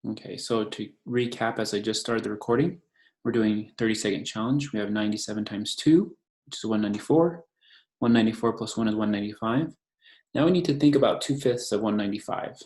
Okay, so to recap, as I just started the recording, we're doing 30-second challenge. We have 97 times 2, which is 194. 194 plus 1 is 195. Now we need to think about 2/5 of 195.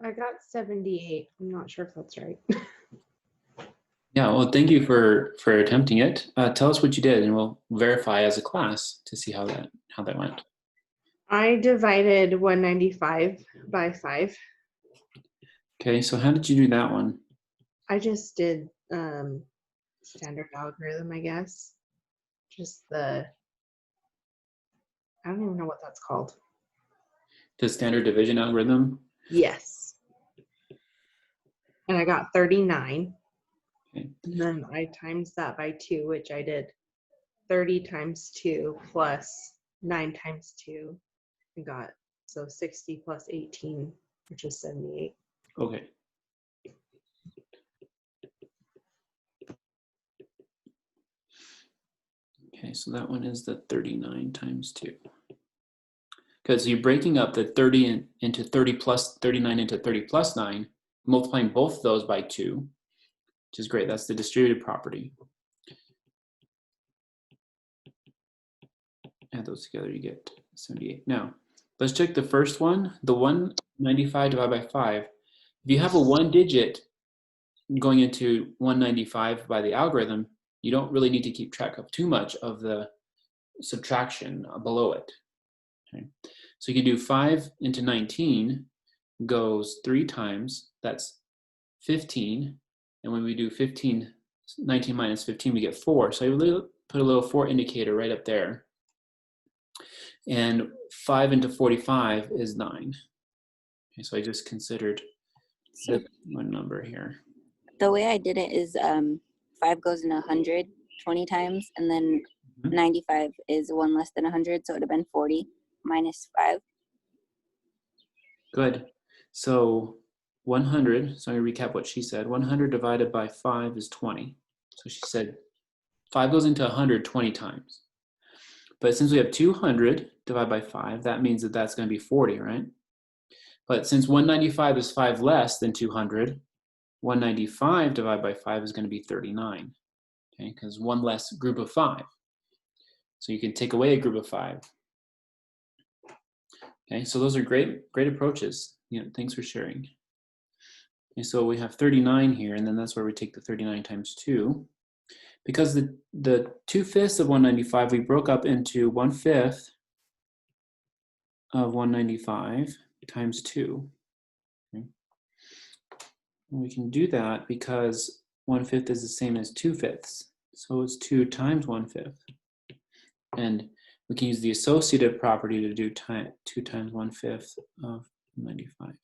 I got 78. I'm not sure if that's right. Yeah, well, thank you for attempting it. Tell us what you did, and we'll verify as a class to see how that went. I divided 195 by 5. Okay, so how did you do that one? I just did standard algorithm, I guess. Just I don't even know what that's called. The standard division algorithm? Yes. And I got 39. Okay. And then I times that by 2, which I did 30 times 2 plus 9 times 2. I got, so 60 plus 18, which is 78. Okay. Okay, so that one is the 39 times 2. Because you're breaking up the 30 into 30 plus 39 into 30 plus 9, multiplying both of those by 2, which is great. That's the distributive property. Add those together, you get 78. Now, let's check the first one, the 195 divided by 5. If you have a 1 digit going into 195 by the algorithm, you don't really need to keep track of too much of the subtraction below it. Okay. So you can do 5 into 19 goes 3 times, that's 15. And when we do 19 minus 15, we get 4. So I put a little 4 indicator right up there. And 5 into 45 is 9. Okay, so I just considered this one number here. The way I did it is 5 goes in 100 20 times, and then 95 is 1 less than 100, so it would have been 40 minus 5. Good. So 100, so I'm going to recap what she said. 100 divided by 5 is 20. So she said 5 goes into 100 20 times. But since we have 200 divided by 5, that means that that's going to be 40, right? But since 195 is 5 less than 200, 195 divided by 5 is going to be 39, okay? Because 1 less group of 5. So you can take away a group of 5. Okay, so those are great approaches. Thanks for sharing. Okay, so we have 39 here, and then that's where we take the 39 times 2. Because the 2/5 of 195 we broke up into 1/5 of 195 times 2. Okay. We can do that because 1/5 is the same as 2/5. So it's 2 times 1/5. And we can use the associative property to do 2 times 1/5 of 95.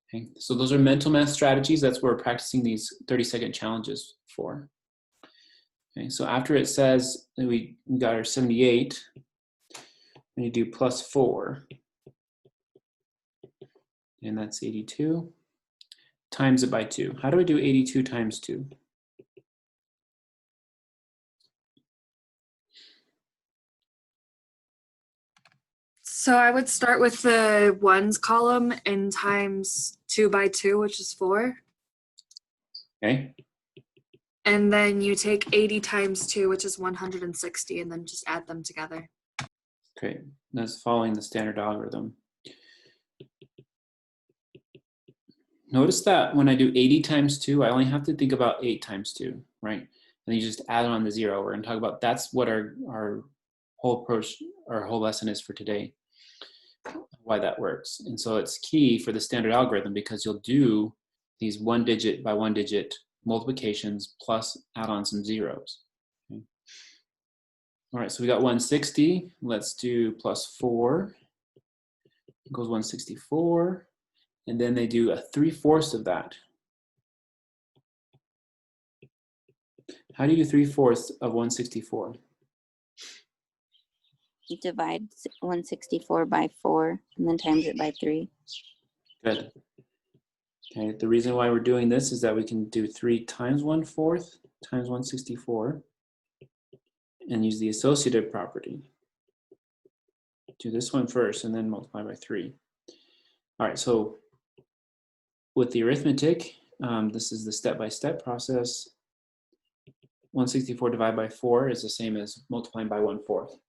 Okay, so those are mental math strategies. That's what we're practicing these 30-second challenges for. Okay, so after it says that we got our 78, we do plus 4. And that's 82. Times it by 2. How do we do 82 times 2? So I would start with the ones column and times 2 by 2, which is 4. Okay. And then you take 80 times 2, which is 160, and then just add them together. Great. That's following the standard algorithm. Notice that when I do 80 times 2, I only have to think about 8 times 2, right? And then you just add on the 0. We're going to talk about that's what our whole approach, our whole lesson is for today, why that works. And so it's key for the standard algorithm because you'll do these 1 digit by 1 digit multiplications plus add on some zeros. Okay. All right, so we got 160. Let's do plus 4 equals 164. And then they do a 3/4 of that. How do you do 3/4 of 164? You divide 164 by 4 and then times it by 3. Good. Okay, the reason why we're doing this is that we can do 3 times 1/4 times 164 and use the associative property. Do this one first and then multiply by 3. All right, so with the arithmetic, this is the step-by-step process. 164 divided by 4 is the same as multiplying by 1/4.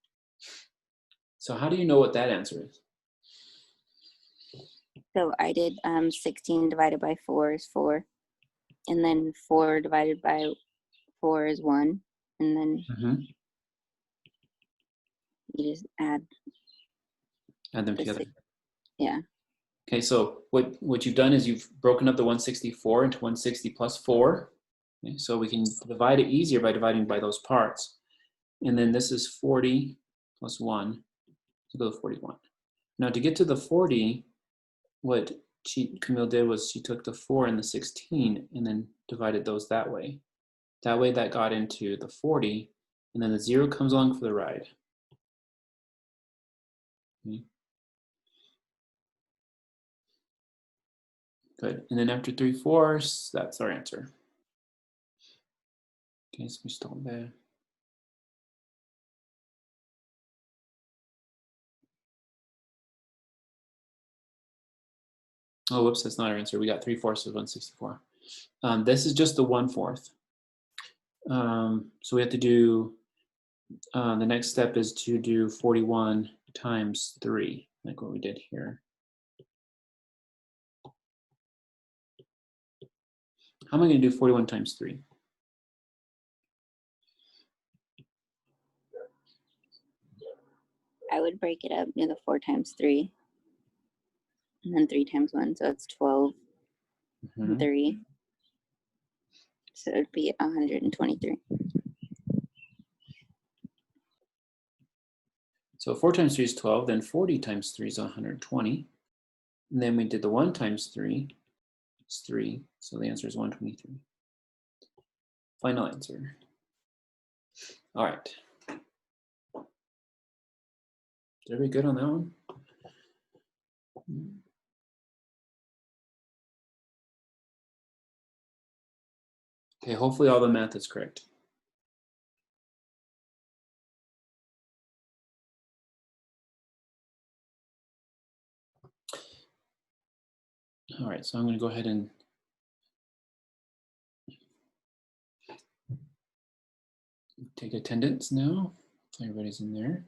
So how do you know what that answer is? So I did 16 divided by 4 is 4. And then 4 divided by 4 is 1. And then you just add Add them the together. 6. Yeah. Okay, so what you've done is you've broken up the 164 into 160 plus 4. Okay, so we can divide it easier by dividing by those parts. And then this is 40 plus 1 to go to 41. Now to get to the 40, what Camille did was she took the 4 and the 16 and then divided those that way. That way that got into the 40, and then the 0 comes along for the ride. Okay. Good, and then after 3/4, that's our answer. Okay, so we stop there. Oh, whoops, that's not our answer. We got 3/4 of 164. This is just the 1/4. So we have to do, the next step is to do 41 times 3, like what we did here. How am I going to do 41 times 3? I would break it up, do the 4 times 3. And then 3 times 1, so it's 12 and 3. So it would be 123. So 4 times 3 is 12, then 40 times 3 is 120. And then we did the 1 times 3 is 3, so the answer is 123. Final answer. All right. Did everybody good on that one? Okay, hopefully all the math is correct. All right, so I'm going to go ahead and take attendance now. Everybody's in there.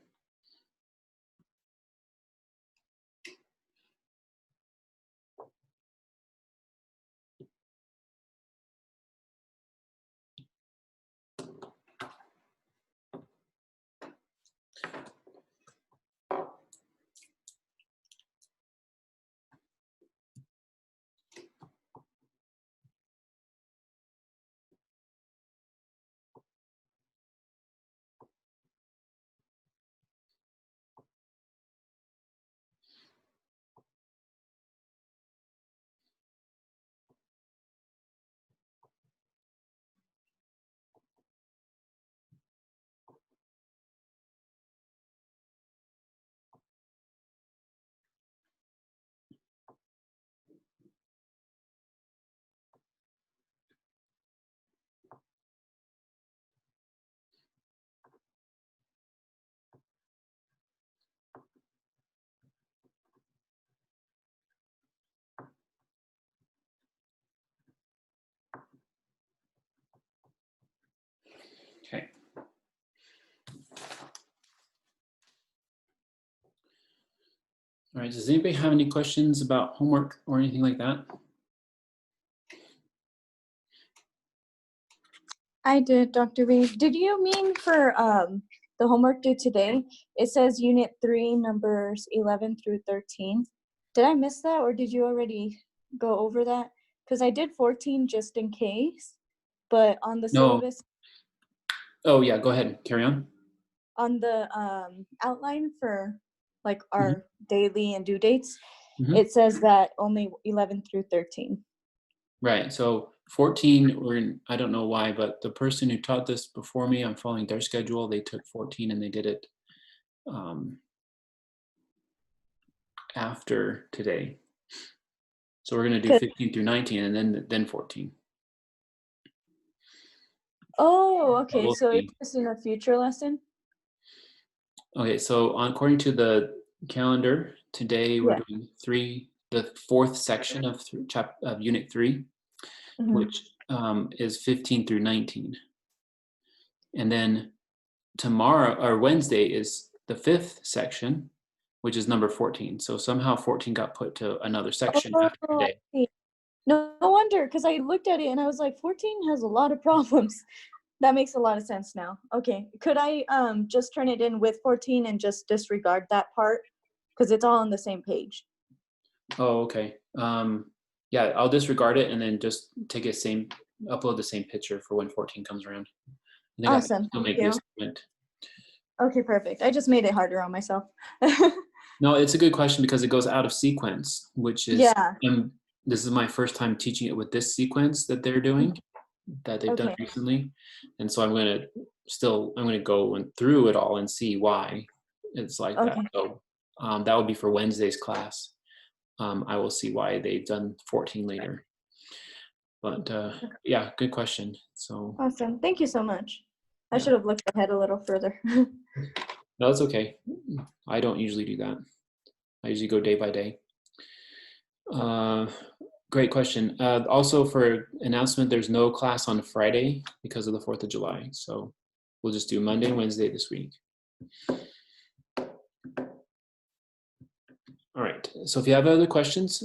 Okay. All right, does anybody have any questions about homework or anything like that? I did, Dr. B. Did you mean for the homework due today? It says Unit 3, numbers 11 through 13. Did I miss that, or did you already go over that? Because I did 14 just in case, but on the No. syllabus, Oh yeah, go ahead, carry on. on the outline for like our daily and due dates, Mhm. it says that only 11 through 13. Right, so 14, I don't know why, but the person who taught this before me, I'm following their schedule. They took 14 and they did it after today. So we're going to do Good. 15 through 19 and then 14. Oh, okay. We'll So see. it's just in a future lesson? Okay, so according to the calendar, today we're Yeah. doing the fourth section of Unit 3, Mhm. which is 15 through 19. And then tomorrow or Wednesday is the fifth section, which is number 14. So somehow 14 got put to another section after Oh, today. I see. No wonder, because I looked at it and I was like, 14 has a lot of problems. That makes a lot of sense now. Okay. Could I just turn it in with 14 and just disregard that part? Because it's all on the same page. Oh, okay. Yeah, I'll disregard it and then just upload the same picture for when 14 comes around. I think I can Awesome. still Thank make the you. assignment. Okay, perfect. I just made it harder on myself. No, it's a good question because it goes out of sequence, which is, Yeah. this is my first time teaching it with this sequence that they're doing, that they've done Okay. recently. And so I'm going to go through it all and see why it's like that. Okay. So that would be for Wednesday's class. I will see why they've done 14 later. But yeah, good question. So Awesome. Thank you so much. I Yeah. should have looked ahead a little further. no, it's okay. I don't usually do that. I usually go day by day. Great question. Also for announcement, there's no class on Friday because of the 4th of July. So we'll just do Monday and Wednesday this week. All right. So if you have other questions,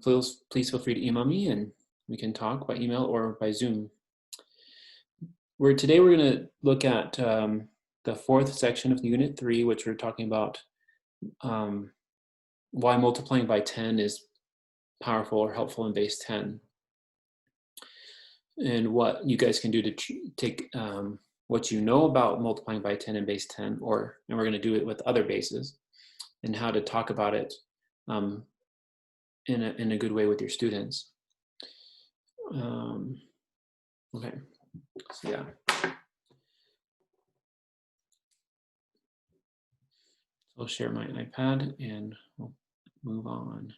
please feel free to email me and we can talk by email or by Zoom. Today we're going to look at the fourth section of Unit 3, which we're talking about why multiplying by 10 is powerful or helpful in base 10. And what you guys can do to take what you know about multiplying by 10 in base 10, and we're going to do it with other bases, and how to talk about it in a good way with your students. Okay, so yeah. I'll share my iPad and we'll move on.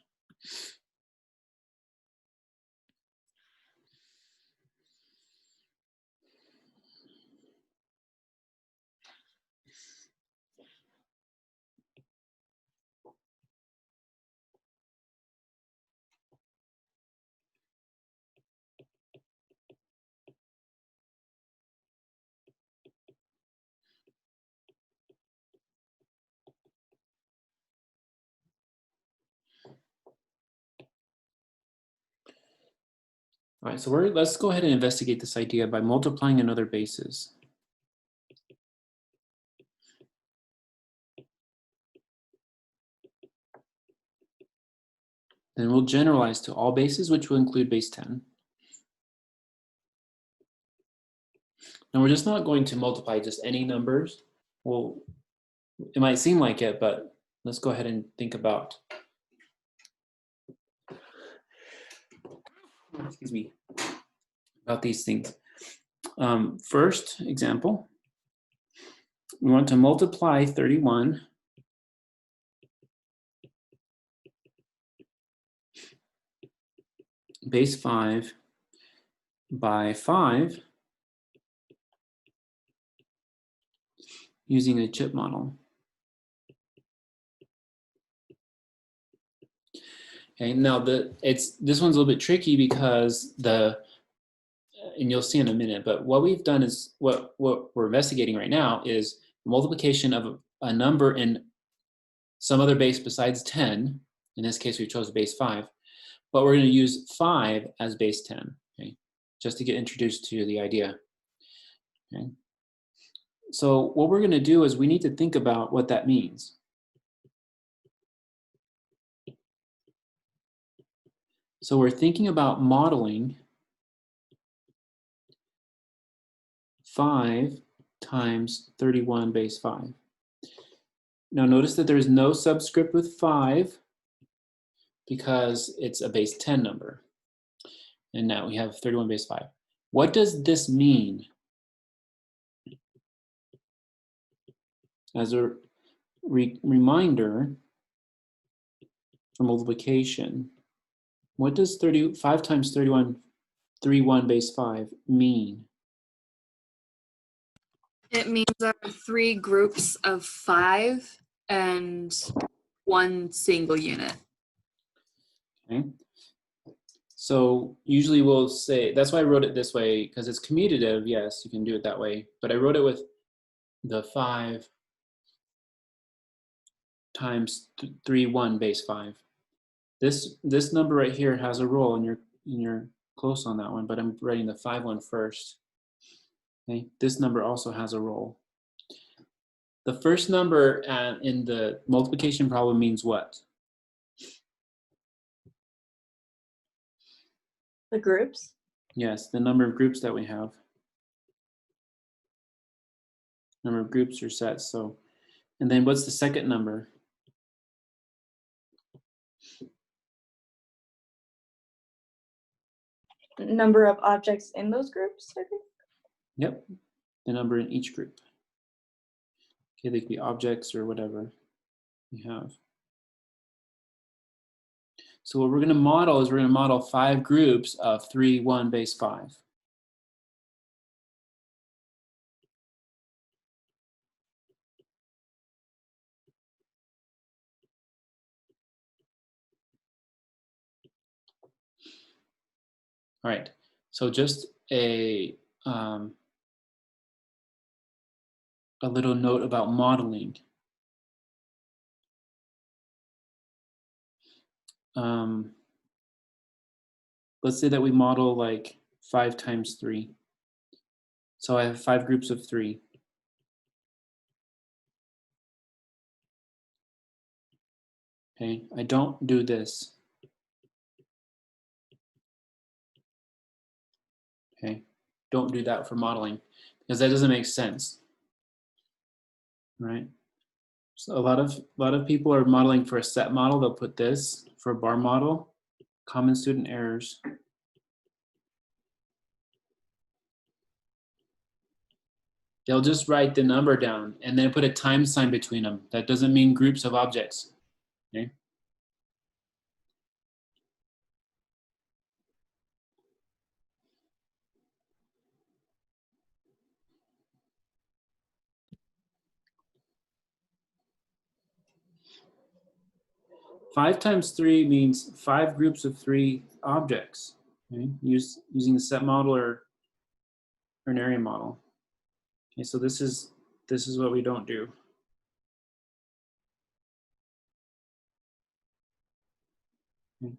All right, so let's go ahead and investigate this idea by multiplying in other bases. Then we'll generalize to all bases, which will include base 10. Now we're just not going to multiply just any numbers. Well, it might seem like it, but let's go ahead and think about, excuse me, about these things. First example, we want to multiply 31 base 5 by 5 using a chip model. Okay, now this one's a little bit tricky because and you'll see in a minute, but what we've done is what we're investigating right now is multiplication of a number in some other base besides 10. In this case, we chose base 5, but we're going to use 5 as base 10, okay, just to get introduced to the idea. Okay. So what we're going to do is we need to think about what that means. So we're thinking about modeling 5 times 31 base 5. Now notice that there's no subscript with 5 because it's a base 10 number. And now we have 31 base 5. What does this mean? As a reminder for multiplication, what does 5 times 31 base 5 mean? It means there are 3 groups of 5 and 1 single unit. Okay. So usually we'll say, that's why I wrote it this way, because it's commutative. Yes, you can do it that way. But I wrote it with the 5 times 31 base 5. This number right here has a roll, and you're close on that one, but I'm writing the 5 one first. Okay, this number also has a roll. The first number in the multiplication problem means what? The groups? Yes, the number of groups that we have. Number of groups or sets. So, and then what's the second number? Number of objects in those groups, I think. Yep, the number in each group. Okay, they could be objects or whatever you have. So what we're going to model is we're going to model 5 groups of 3, 1 base 5. All right, so just a little note about modeling. Let's say that we model like 5 times 3. So I have 5 groups of 3. Okay, I don't do this. Okay, don't do that for modeling because that doesn't make sense. Right? So a lot of people are modeling for a set model. They'll put this for a bar model. Common student errors. They'll just write the number down and then put a time sign between them. That doesn't mean groups of objects. Okay. 5 times 3 means 5 groups of 3 objects. Okay? Using the set model or an area model. Okay, so this is what we don't do. Okay.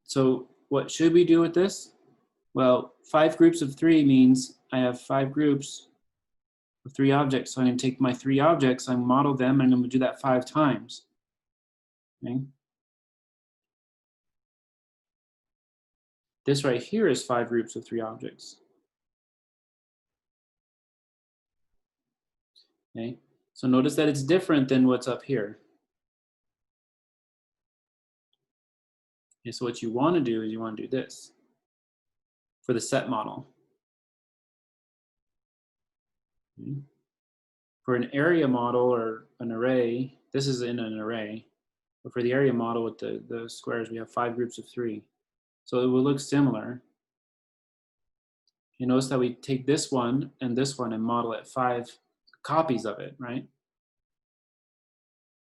So what should we do with this? Well, 5 groups of 3 means I have 5 groups of 3 objects. So I'm going to take my 3 objects, I model them, and I'm going to do that 5 times. Okay. This right here is 5 groups of 3 objects. Okay. So notice that it's different than what's up here. Okay, so what you want to do is you want to do this for the set model. Okay. For an area model or an array, this is in an array. But for the area model with the squares, we have 5 groups of 3. So it will look similar. You notice that we take this one and model it 5 copies of it, right?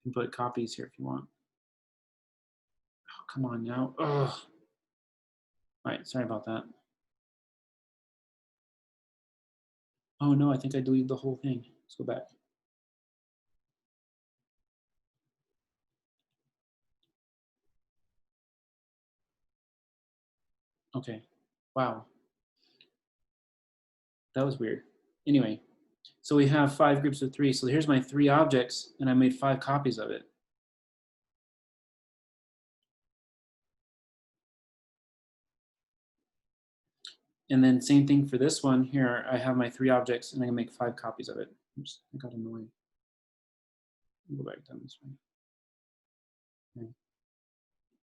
You can put copies here if you want. Oh, come on now. Ugh. All right, sorry about that. Oh no, I think I deleted the whole thing. Let's go back. Okay, wow. That was weird. Anyway, so we have 5 groups of 3. So here's my 3 objects, and I made 5 copies of it. And then same thing for this one here. I have my 3 objects, and I can make 5 copies of it. Oops, I got in the way. Go back down this way. Okay.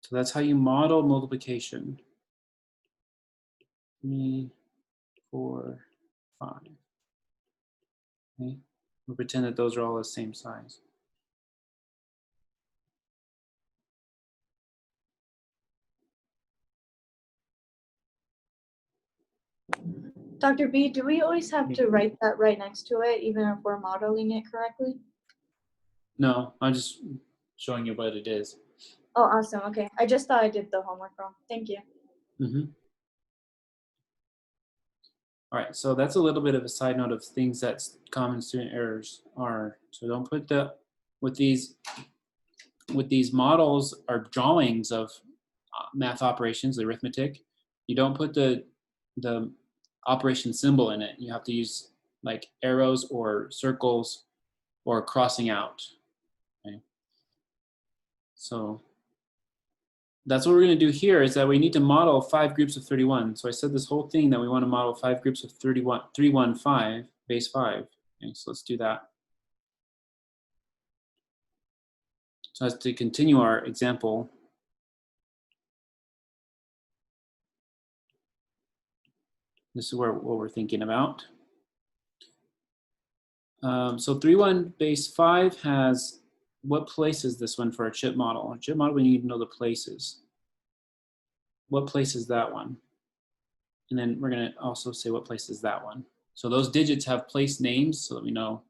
So that's how you model multiplication. 3, 4, 5. Okay, we'll pretend that those are all the same size. Dr. B, do we always have to write that right next to it, even if we're modeling it correctly? No, I'm just showing you what it is. Oh, awesome. Okay. I just thought I did the homework wrong. Thank you. All right, so that's a little bit of a side note of things that common student errors are. So don't put the, with these models or drawings of math operations, the arithmetic, you don't put the operation symbol in it. You have to use like arrows or circles or crossing out. Okay. So that's what we're going to do here, is that we need to model 5 groups of 31. So I said this whole thing that we want to model 5 groups of 315, base 5. Okay, so let's do that. So as to continue our example, this is what we're thinking about. So 31 base 5 has, what place is this one for a chip model? Our chip model, we need to know the places. What place is that one? And then we're going to also say what place is that one. So those digits have place names so that we know.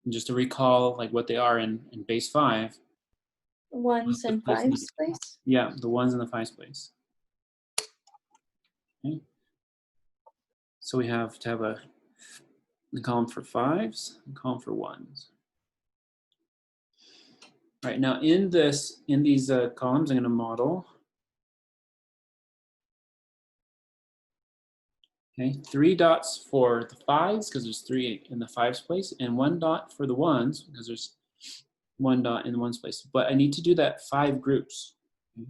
And just to recall like what they are in base 5. Ones and fives, please. Yeah, the ones in the 5's place. Okay. So we have to have a column for 5's, a column for 1's. All right, now in these columns, I'm going to model. Okay, 3 dots for the 5's because there's 3 in the 5's place, and 1 dot for the 1's because there's 1 dot in the 1's place. But I need to do that 5 groups. Okay.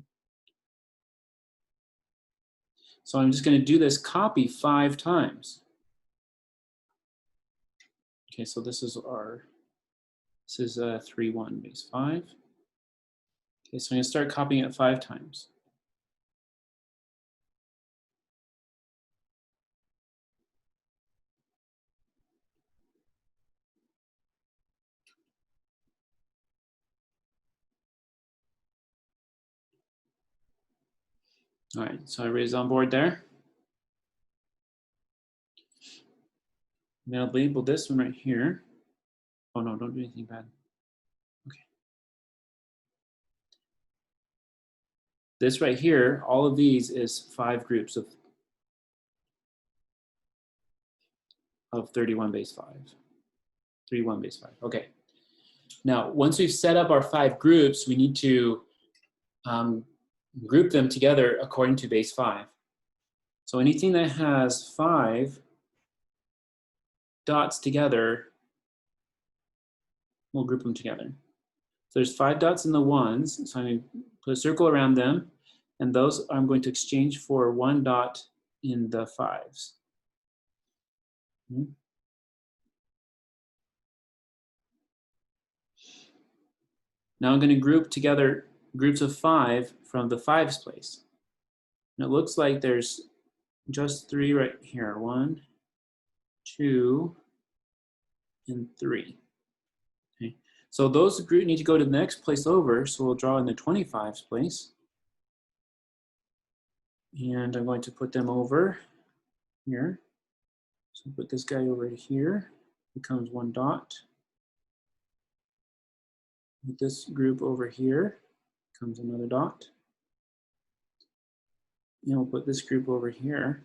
So I'm just going to do this copy 5 times. Okay, so this is 3, 1, base 5. Okay, so I'm going to start copying it 5 times. All right, so everybody's on board there? I'm going to label this one right here. Oh no, don't do anything bad. Okay. This right here, all of these is 5 groups of 31 base 5. 3, 1 base 5. Okay. Now, once we've set up our 5 groups, we need to group them together according to base 5. So anything that has 5 dots together, we'll group them together. So there's 5 dots in the 1's, so I'm going to put a circle around them, and those I'm going to exchange for 1 dot in the 5's. Okay. Now I'm going to group together groups of 5 from the 5's place. And it looks like there's just 3 right here. 1, 2, and 3. Okay. So those groups need to go to the next place over, so we'll draw in the 25's place. And I'm going to put them over here. So put this guy over here, becomes 1 dot. Put this group over here, becomes another dot. And we'll put this group over here,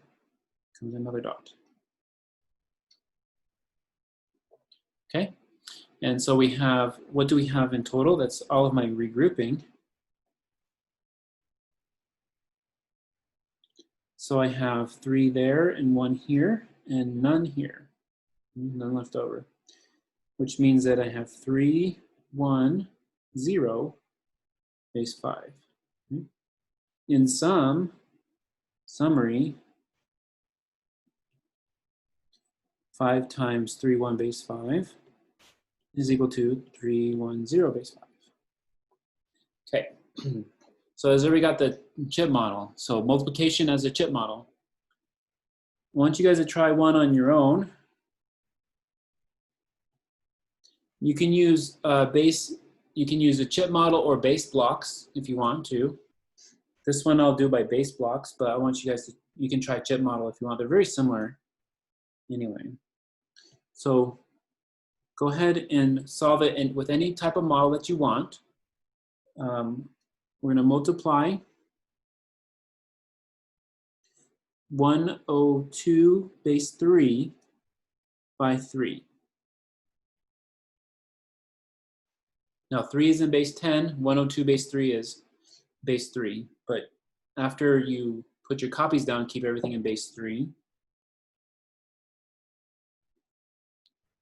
becomes another dot. Okay, and so we have, what do we have in total? That's all of my regrouping. So I have 3 there and 1 here and none here, none left over, which means that I have 3, 1, 0, base 5. Okay. In summary, 5 times 3, 1, base 5 is equal to 3, 1, 0, base 5. Okay. So has everybody got the chip model? So multiplication as a chip model. I want you guys to try one on your own. You can use you can use a chip model or base blocks if you want to. This one I'll do by base blocks, but I want you guys to, you can try chip model if you want. They're very similar anyway. So go ahead and solve it with any type of model that you want. We're gonna multiply 102 base 3 by 3. Now 3 is in base 10, 102 base 3 is base 3. But after you put your copies down, keep everything in base 3.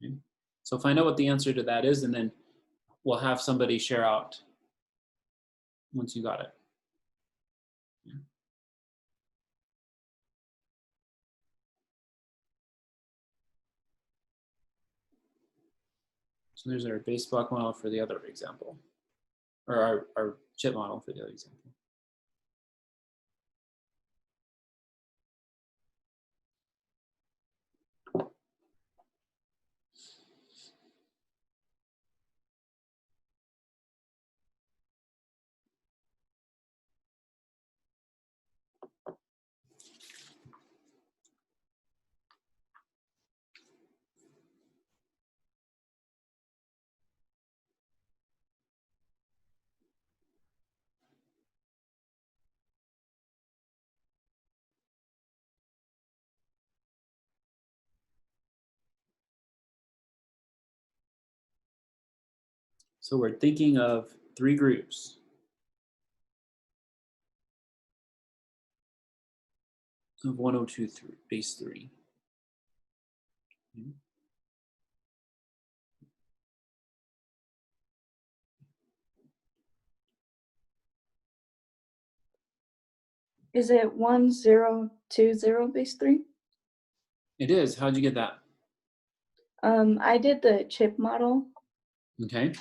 Okay. So find out what the answer to that is, and then we'll have somebody share out once you got it. Yeah. So there's our base block model for the other example, or our chip model for the other example. So we're thinking of 3 groups. Of 102 base 3. Okay. Is it 1020 base 3? It is. How'd you get that? I did the chip model. Okay.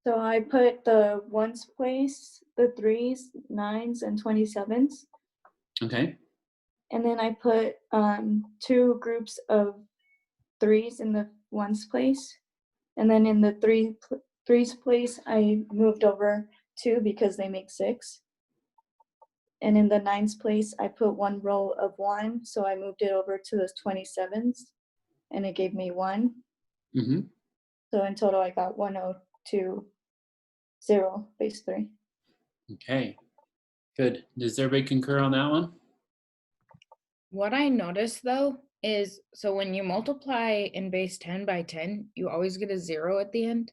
So I put the ones place, the 3s, 9s, and 27s. Okay. And then I put 2 groups of 3s in the ones place. And then in the 3s place, I moved over 2 because they make 6. And in the 9s place, I put 1 row of 1. So I moved it over to the 27s. And it gave me 1. Mm-hmm. So in total, I got 1020 base 3. Okay. Good. Does everybody concur on that one? What I noticed though is, so when you multiply in base 10 by 10, you always get a 0 at the end.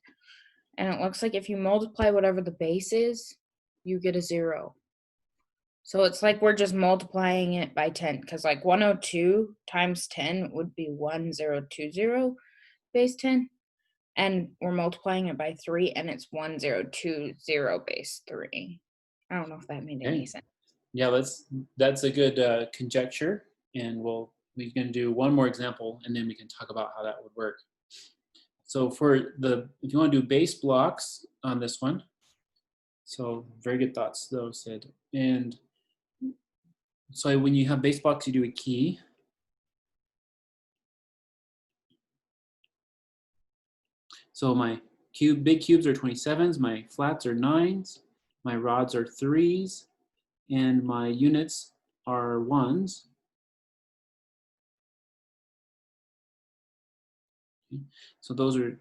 And it looks like if you multiply whatever the base is, you get a 0. So it's like we're just multiplying it by 10, because like 102 times 10 would be 1020 base 10. And we're multiplying it by 3, and it's 1020 base 3. I don't know if that made any Okay. sense. Yeah, that's a good conjecture, and we can do one more example, and then we can talk about how that would work. So for if you want to do base blocks on this one, so very good thoughts, though, Sid. And so when you have base blocks, you do a key. So my big cubes are 27s, my flats are 9s, my rods are 3s, and my units are 1s. Okay. So those are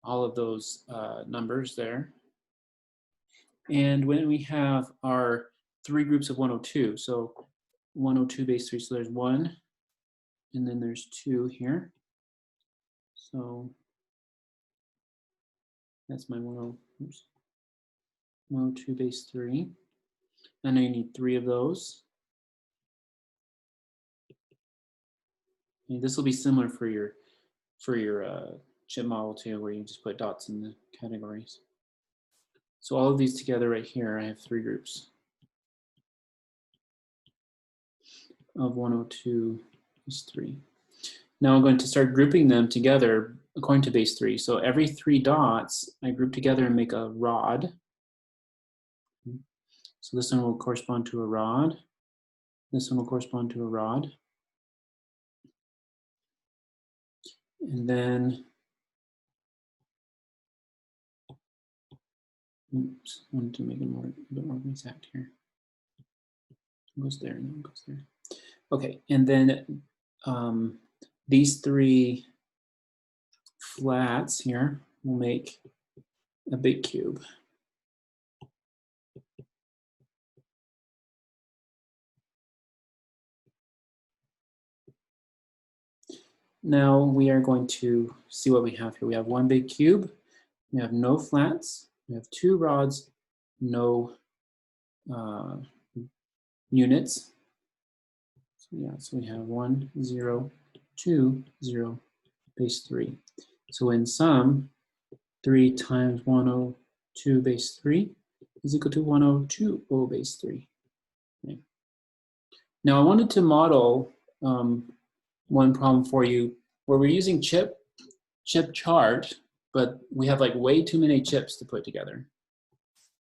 all of those numbers there. And when we have our 3 groups of 102, so 102 base 3, so there's 1, and then there's 2 here. So that's my 102 base 3. And I need 3 of those. And this will be similar for your chip model too, where you just put dots in the categories. So all of these together right here, I have 3 groups of 102 is 3. Now I'm going to start grouping them together according to base 3. So every 3 dots I group together and make a rod. So this one will correspond to a rod. This one will correspond to a rod. And then, oops, I wanted to make it a bit more exact here. It goes there, and it goes there. Okay, and then these 3 flats here will make a big cube. Now we are going to see what we have here. We have 1 big cube, we have no flats, we have 2 rods, no units. So yeah, so we have 1, 0, 2, 0, base 3. So in sum, 3 times 102 base 3 is equal to 102 base 3. Okay. Now I wanted to model one problem for you where we're using chip chart, but we have like way too many chips to put together.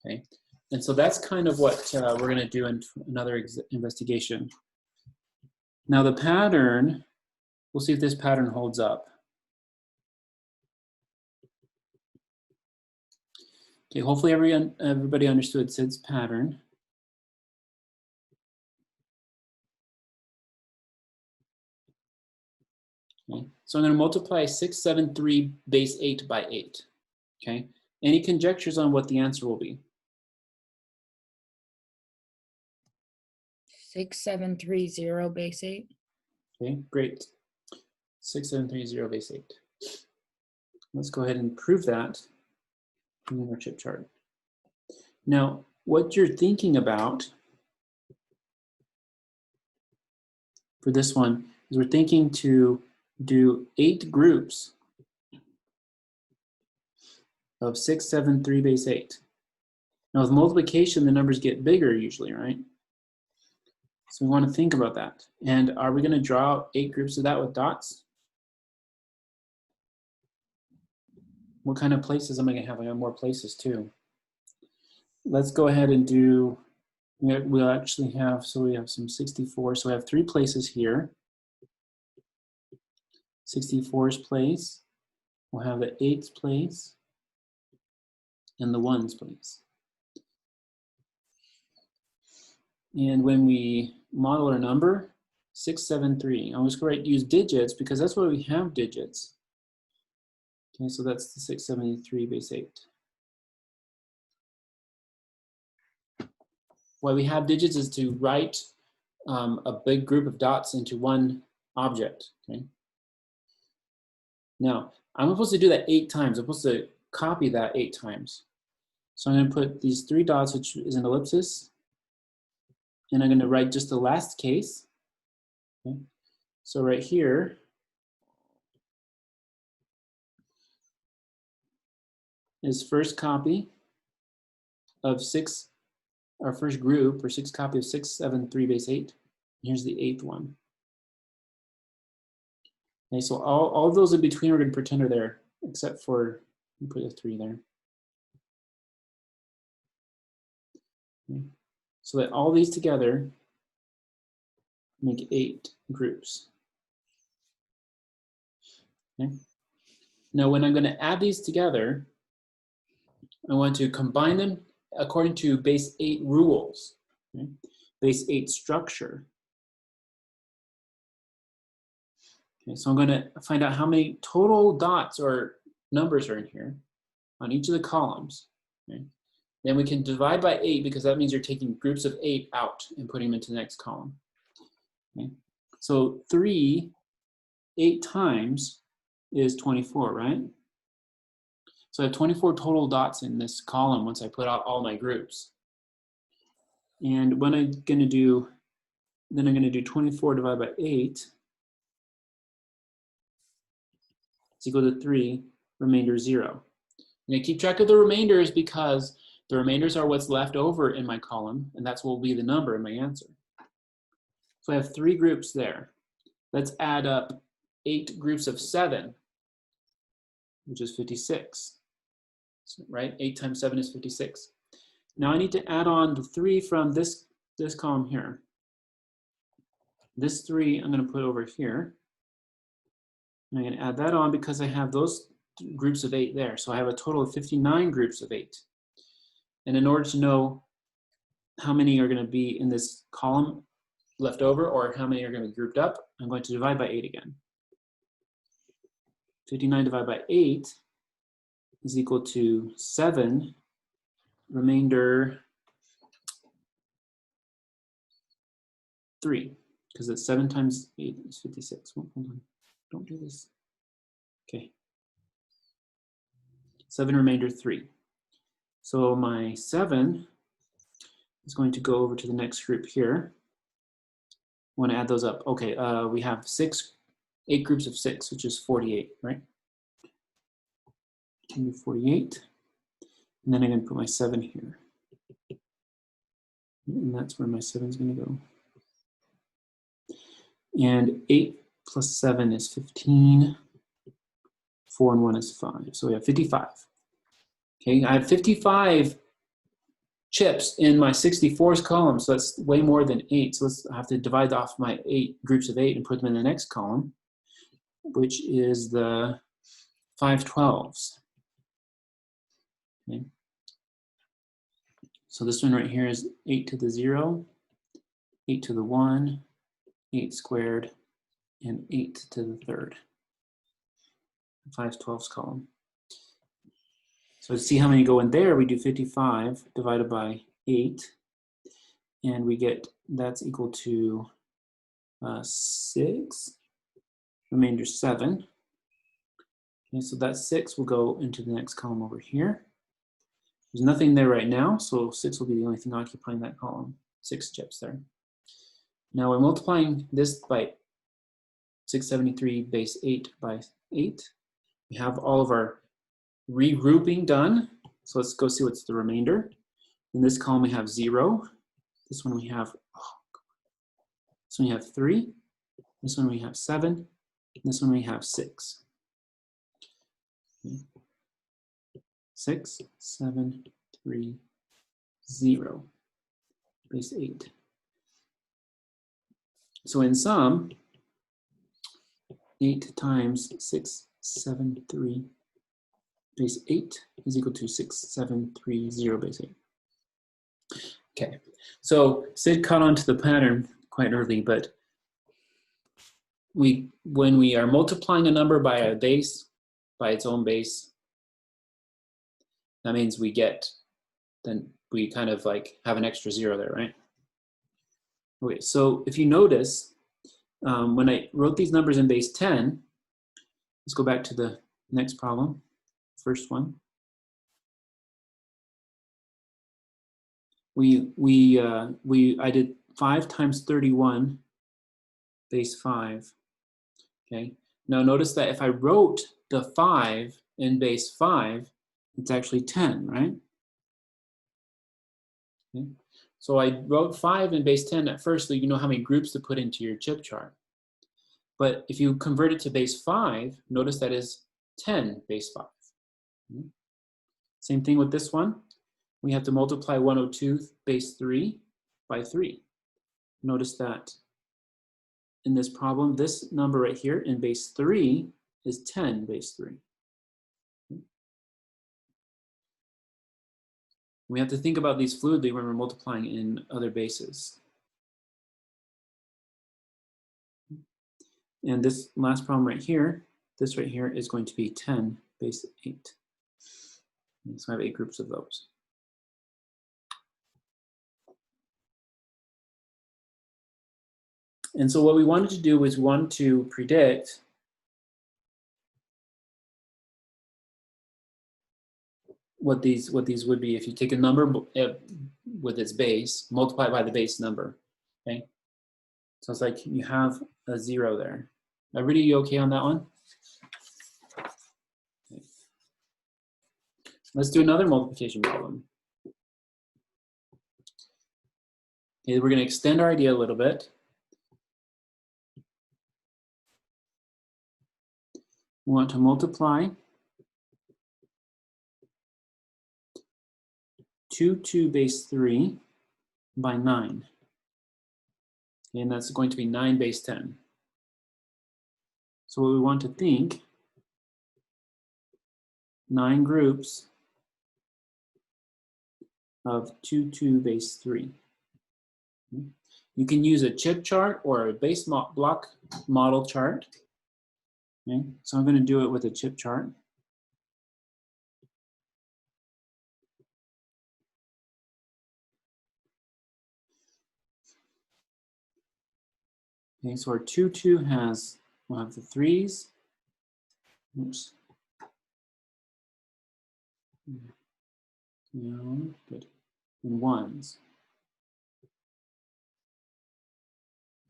Okay, and so that's kind of what we're going to do in another investigation. Now the pattern, we'll see if this pattern holds up. Okay, hopefully everybody understood Sid's pattern. Okay, so I'm going to multiply 673 base 8 by 8. Okay, any conjectures on what the answer will be? 6730 base 8. Okay, great. 6730 base 8. Let's go ahead and prove that in our chip chart. Now, what you're thinking about for this one is we're thinking to do 8 groups of 673 base 8. Now with multiplication, the numbers get bigger usually, right? So we want to think about that. And are we going to draw out 8 groups of that with dots? What kind of places am I going to have? I have more places too. Let's go ahead and do, we'll actually have, so we have some 64. So we have 3 places here. 64's place. We'll have the 8's place and the 1's place. And when we model our number, 673, I'm just going to use digits because that's why we have digits. Okay, so that's the 673 base 8. Why we have digits is to write a big group of dots into one object. Okay. Now, I'm supposed to do that 8 times. I'm supposed to copy that 8 times. So I'm going to put these 3 dots, which is an ellipsis, and I'm going to write just the last case. Okay. So right here is first copy of 6, our first group, or 6 copy of 673 base 8. Here's the 8th one. Okay, so all those in between we're going to pretend are there, except for, we put a 3 there. Okay. So that all these together make 8 groups. Okay. Now when I'm going to add these together, I want to combine them according to base 8 rules, okay? Base 8 structure. Okay, so I'm going to find out how many total dots or numbers are in here on each of the columns. Okay? Then we can divide by 8 because that means you're taking groups of 8 out and putting them into the next column. Okay? So 3, 8 times is 24, right? So I have 24 total dots in this column once I put out all my groups. And when I'm going to do, then I'm going to do 24 divided by 8 is equal to 3, remainder 0. And I keep track of the remainders because the remainders are what's left over in my column, and that's what will be the number in my answer. So I have 3 groups there. Let's add up 8 groups of 7. which is 56, so, right? 8 times 7 is 56. Now I need to add on the 3 from this column here. This 3 I'm going to put over here. And I'm going to add that on because I have those groups of 8 there. So I have a total of 59 groups of 8. And in order to know how many are going to be in this column left over or how many are going to be grouped up, I'm going to divide by 8 again. 59 divided by 8 is equal to 7, remainder 3, because it's 7 times 8 is 56. Hold on, don't do this. Okay. 7 remainder 3. So my 7 is going to go over to the next group here. I want to add those up. Okay, we have 8 groups of 6, which is 48, right? 48. And then I'm going to put my 7 here. And that's where my 7 is going to go. And 8 plus 7 is 15. 4 and 1 is 5. So we have 55. Okay, I have 55 chips in my 64's column, so that's way more than 8. So I have to divide off my 8 groups of 8 and put them in the next column, which is the 512s. Okay. So this one right here is 8 to the 0, 8 to the 1, 8 squared, and 8 to the 3rd. 512s column. So to see how many go in there, we do 55 divided by 8, and we get that's equal to 6, remainder 7. Okay, so that 6 will go into the next column over here. There's nothing there right now, so 6 will be the only thing occupying that column. 6 chips there. Now we're multiplying this by 673 base 8 by 8. We have all of our regrouping done. So let's go see what's the remainder. In this column we have 0. This one we have, this one we have 3. This one we have 7. This one we have 6. Okay. 6, 7, 3, 0, base 8. So in sum, 8 times 6, 7, 3, base 8 is equal to 6, 7, 3, 0, base 8. Okay, so Sid caught on to the pattern quite early, but when we are multiplying a number by a base, by its own base, that means then we kind of like have an extra 0 there, right? Okay, so if you notice, when I wrote these numbers in base 10, let's go back to the next problem, first one. I did 5 times 31 base 5. Okay. Now notice that if I wrote the 5 in base 5, it's actually 10, right? Okay. So I wrote 5 in base 10 at first, so you know how many groups to put into your chip chart. But if you convert it to base 5, notice that is 10 base 5. Okay. Same thing with this one. We have to multiply 102 base 3 by 3. Notice that in this problem, this number right here in base 3 is 10 base 3. Okay. We have to think about these fluidly when we're multiplying in other bases. And this last problem right here, this right here is going to be 10 base 8. Okay, so I have 8 groups of those. And so what we wanted to do was we wanted to predict what these would be if you take a number with its base, multiply it by the base number, okay? So it's like you have a 0 there. Everybody, you okay on that one? Okay. Let's do another multiplication problem. Okay, we're going to extend our idea a little bit. We want to multiply 2 base 3 by 9. And that's going to be 9 base 10. So what we want to think, 9 groups of 2 base 3. You can use a chip chart or a base block model chart. Okay, so I'm going to do it with a chip chart. Okay, so our 2 has, we'll have the 3s. Oops. No, good. And 1s.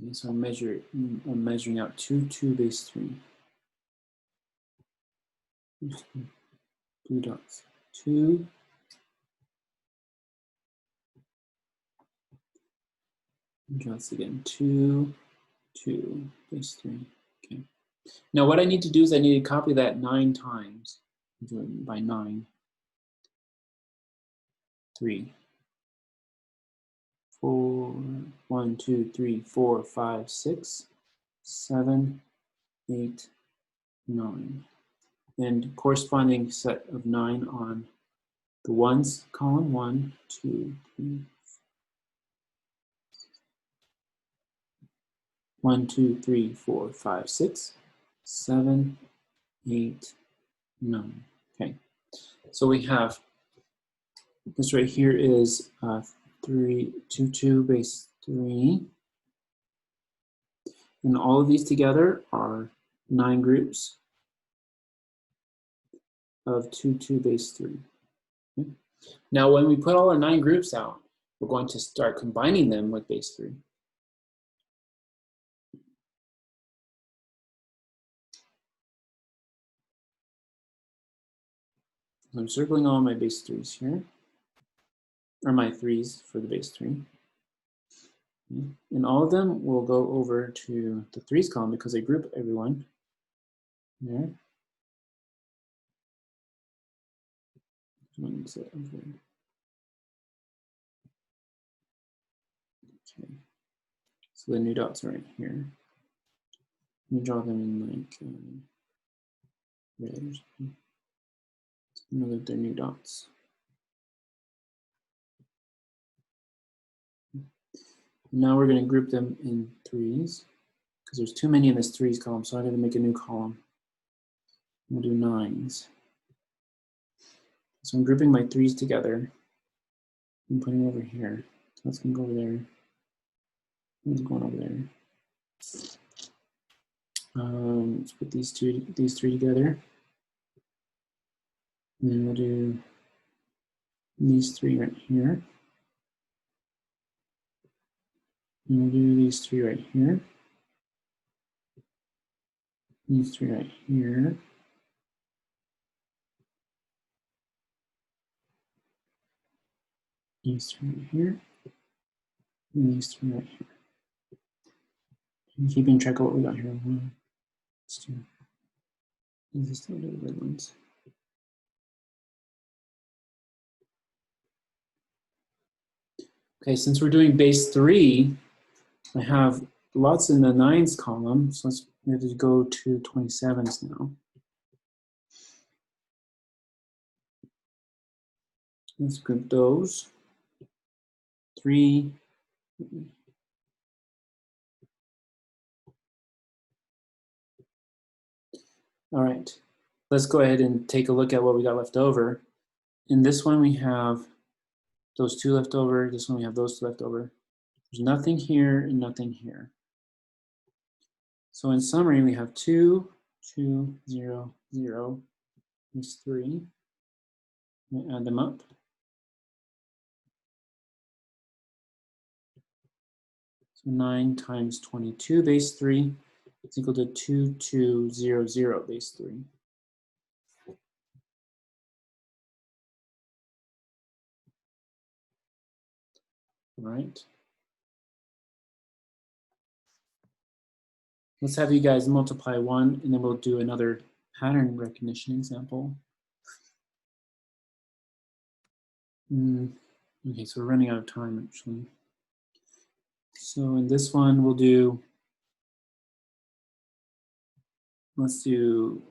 Okay, so I'm measuring out 2 base 3. 2 dots. 2. Dots again. 2 base 3. Okay. Now what I need to do is I need to copy that 9 times. Do it by 9. 3. 4, 1, 2, 3, 4, 5, 6, 7, 8, 9. And corresponding set of 9 on the 1s column. 1, 2, 3. 1, 2, 3, 4, 5, 6, 7, 8, 9. Okay. So we have this right here is 2 base 3. And all of these together are 9 groups of 2 base 3. Okay. Now when we put all our 9 groups out, we're going to start combining them with base 3. So I'm circling all my base 3s here, or my 3s for the base 3. And all of them will go over to the 3s column because they group everyone there. Okay. So the new dots are right here. Let me draw them in like red or something. Know that they're new dots. Now we're going to group them in 3s because there's too many in this 3s column, so I got to make a new column. We'll do 9s. So I'm grouping my 3s together and putting it over here. So that's going to go over there. It's going over there. Let's put these 3 together. And then we'll do these 3 right here. And we'll do these 3 right here. These 3 right here. These 3 right here. And these 3 right here. And keeping track of what we got here. Let's do these still do the red ones. Okay, since we're doing base 3, I have lots in the 9s column, so we have to go to 27s now. Let's group those. 3. All right, let's go ahead and take a look at what we got left over. In this one, we have those 2 left over. This one, we have those 2 left over. There's nothing here and nothing here. So in summary, we have 2, 2, 0, 0. These 3. We add them up. So 9 times 22 base 3 is equal to 2200 base 3. All right. Let's have you guys multiply 1, and then we'll do another pattern recognition example. Okay, so we're running out of time actually. So in this one, we'll do, let's do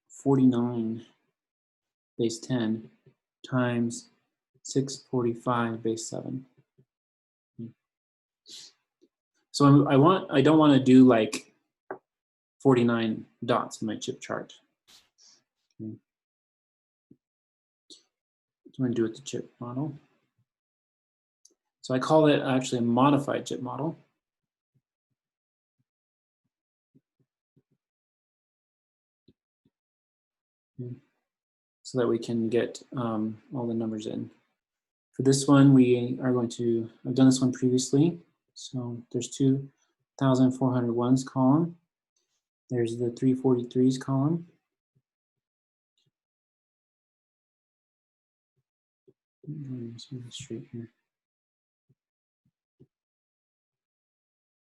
49 base 10 times 645 base 7. So I don't want to do like 49 dots in my chip chart. Okay. So I'm going to do it with the chip model. So I call it actually a modified chip model. Okay. So that we can get all the numbers in. For this one, we are going to, I've done this one previously. So there's 2,401s column. There's the 343s column. Let's move it straight here.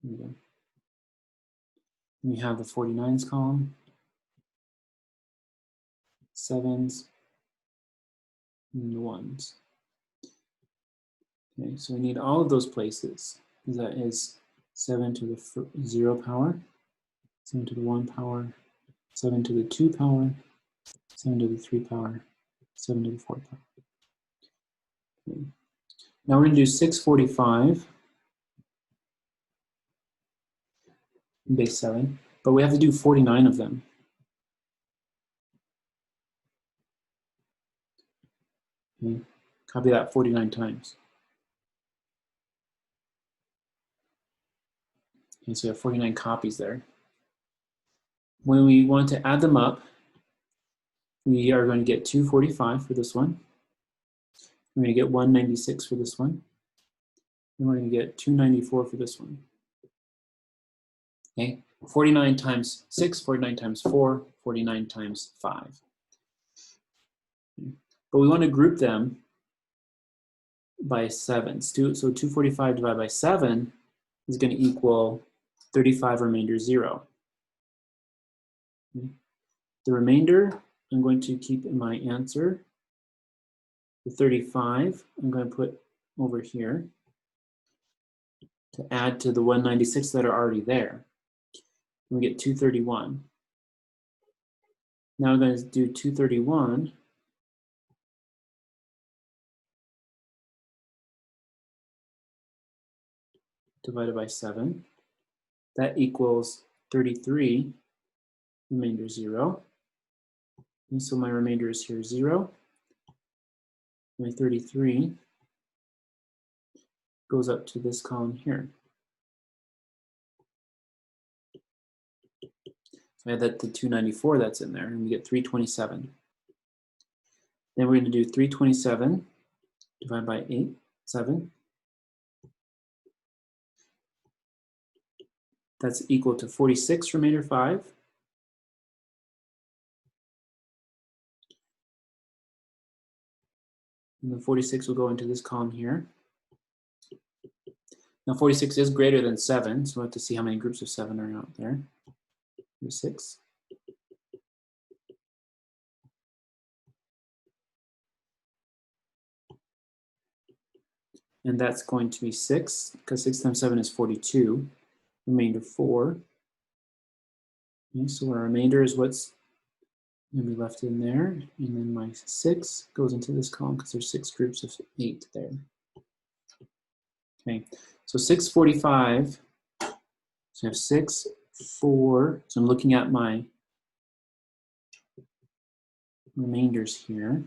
There we go. We have the 49s column, 7s, and the 1s. Okay, so we need all of those places. That is 7 to the 0 power, 7 to the 1 power, 7 to the 2 power, 7 to the 3 power, 7 to the 4 power. Okay. Now we're going to do 645 base 7, but we have to do 49 of them. Okay. Copy that 49 times. Okay, so we have 49 copies there. When we want to add them up, we are going to get 245 for this one. We're going to get 196 for this one. And we're going to get 294 for this one. Okay, 49 times 6, 49 times 4, 49 times 5. Okay. But we want to group them by 7s. So 245 divided by 7 is going to equal 35 remainder 0. Okay. The remainder I'm going to keep in my answer. The 35 I'm going to put over here to add to the 196 that are already there. And we get 231. Now we're going to do 231 divided by 7. That equals 33, remainder 0. And so my remainder is here 0. My 33 goes up to this column here. So I add that to 294 that's in there, and we get 327. Then we're going to do 327 divided by 7. That's equal to 46 remainder 5. And the 46 will go into this column here. Now 46 is greater than 7, so we'll have to see how many groups of 7 are out there. There's 6. And that's going to be 6, because 6 times 7 is 42. Remainder 4. Okay, so our remainder is what's going to be left in there. And then my 6 goes into this column because there's 6 groups of 8 there. Okay, so 645. So I have 6, 4. So I'm looking at my remainders here.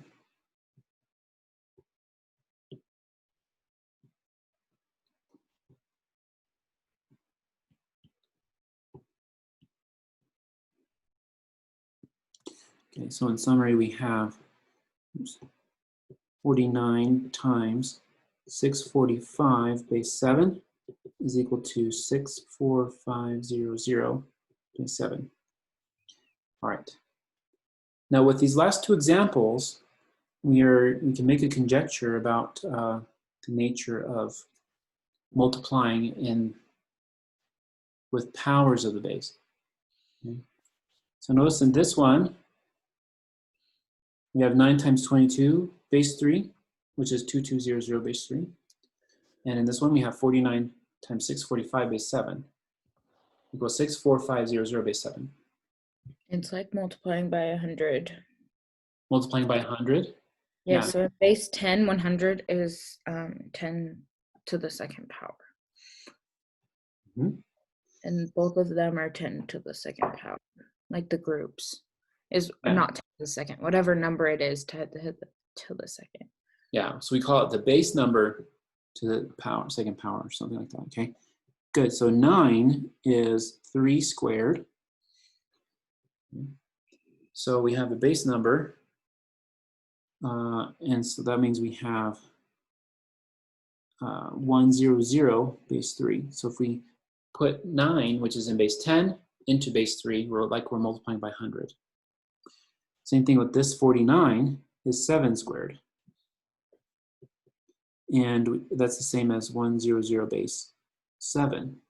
Okay, so in summary, we have 49 times 645 base 7 is equal to 64500 base 7. All right. Now with these last two examples, we can make a conjecture about the nature of multiplying with powers of the base. Okay. So notice in this one, we have 9 times 22 base 3, which is 2200 base 3. And in this one, we have 49 times 645 base 7 equals 64500 base 7. It's like multiplying by 100. Multiplying by 100. Yeah, Yeah. so at base 10, 100 is 10 to the second power. Mhm. And both of them are 10 to the second power. Like the groups is Yeah. not 10 to the second, whatever number it is to the second. Yeah, so we call it the base number to the power, second power, or something like that, okay? Good, so 9 is 3 squared. So we have the base number, and so that means we have 100 base 3. So if we put 9, which is in base 10, into base 3, we're multiplying by 100. Same thing with this 49 is 7 squared. And that's the same as 100 base 7.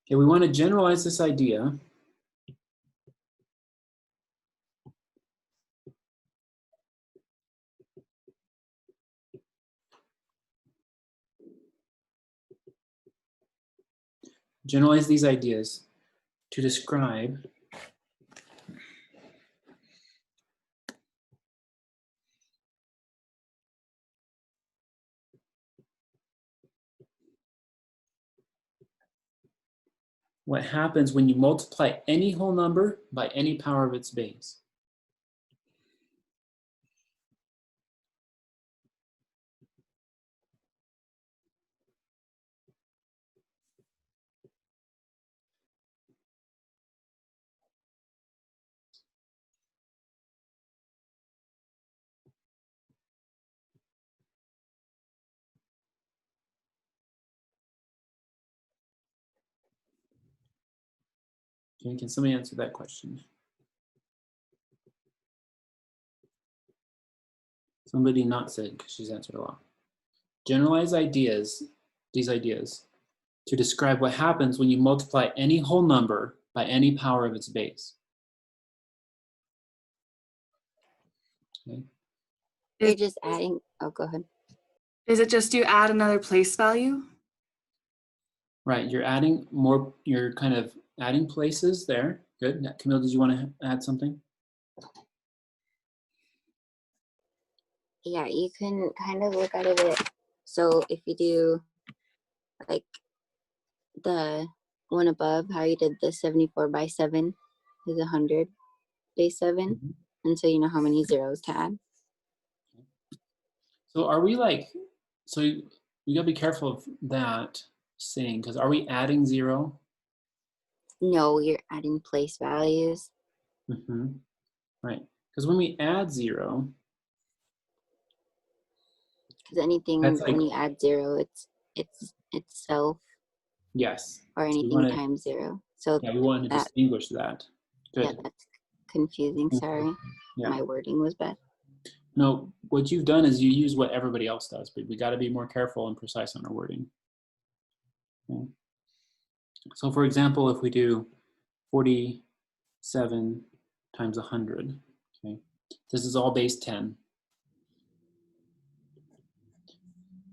Okay, we want to generalize this idea. Generalize these ideas to describe what happens when you multiply any whole number by any power of its base. Okay, can somebody answer that question? Somebody not said, because she's answered a lot. Generalize ideas, these ideas, to describe what happens when you multiply any whole number by any power of its base. Okay. You're just adding, oh, go ahead. Is it just you add another place value? Right, you're adding more, you're kind of adding places there. Good. Camille, did you want to add something? Yeah, you can kind of look at it. So if you do like the one above, how you did the 74 by 7 is 100 base 7. Mm-hmm. And so you know how many zeros to add. So are we like, so we gotta be careful of that saying, because are we adding 0? No, you're adding place values. Mm-hmm. Right, because when we add 0, Because anything that's like, when you add 0, it's itself yes. or So we anything wanna, times 0. So yeah, we want to that, distinguish that. Good. yeah, that's confusing. Mhm. Sorry, Yeah. my wording was bad. No, what you've done is you use what everybody else does, but we got to be more careful and precise on our wording. Okay. So for example, if we do 47 times 100, okay, this is all base 10.